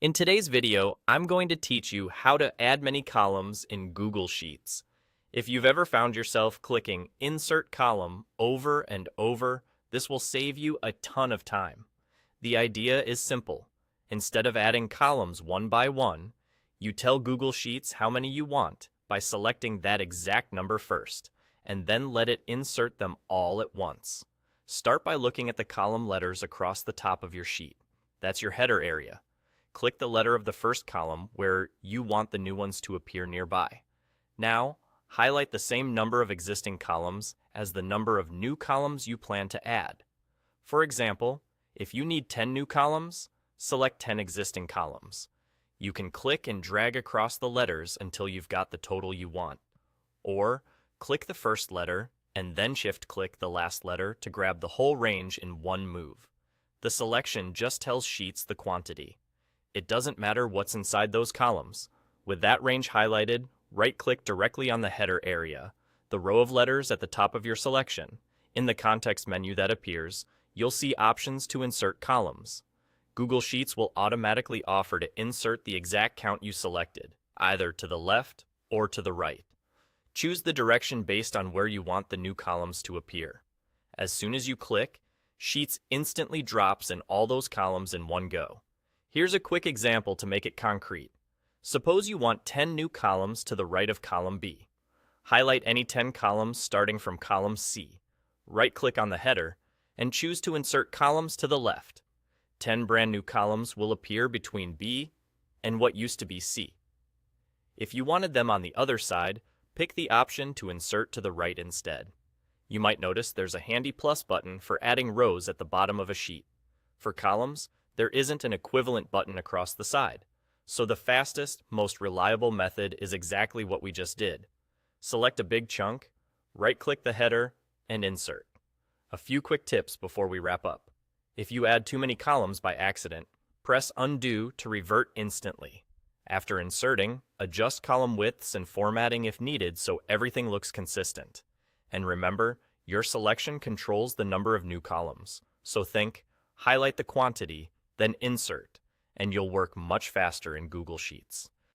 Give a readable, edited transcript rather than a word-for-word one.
In today's video, I'm going to teach you how to add many columns in Google Sheets. If you've ever found yourself clicking Insert Column over and over, this will save you a ton of time. The idea is simple. Instead of adding columns one by one, you tell Google Sheets how many you want by selecting that exact number first, and then let it insert them all at once. Start by looking at the column letters across the top of your sheet. That's your header area. Click the letter of the first column where you want the new ones to appear nearby. Now, highlight the same number of existing columns as the number of new columns you plan to add. For example, if you need 10 new columns, select 10 existing columns. You can click and drag across the letters until you've got the total you want. Or, click the first letter and then shift-click the last letter to grab the whole range in one move. The selection just tells Sheets the quantity. It doesn't matter what's inside those columns. With that range highlighted, right-click directly on the header area, the row of letters at the top of your selection. In the context menu that appears, you'll see options to insert columns. Google Sheets will automatically offer to insert the exact count you selected, either to the left or to the right. Choose the direction based on where you want the new columns to appear. As soon as you click, Sheets instantly drops in all those columns in one go. Here's a quick example to make it concrete. Suppose you want 10 new columns to the right of column B. Highlight any 10 columns starting from column C. Right-click on the header and choose to insert columns to the left. 10 brand new columns will appear between B and what used to be C. If you wanted them on the other side, pick the option to insert to the right instead. You might notice there's a handy plus button for adding rows at the bottom of a sheet. For columns, there isn't an equivalent button across the side, so the fastest, most reliable method is exactly what we just did. Select a big chunk, right-click the header, and insert. A few quick tips before we wrap up. If you add too many columns by accident, press Undo to revert instantly. After inserting, adjust column widths and formatting if needed so everything looks consistent. And remember, your selection controls the number of new columns. So think, highlight the quantity, then insert, and you'll work much faster in Google Sheets.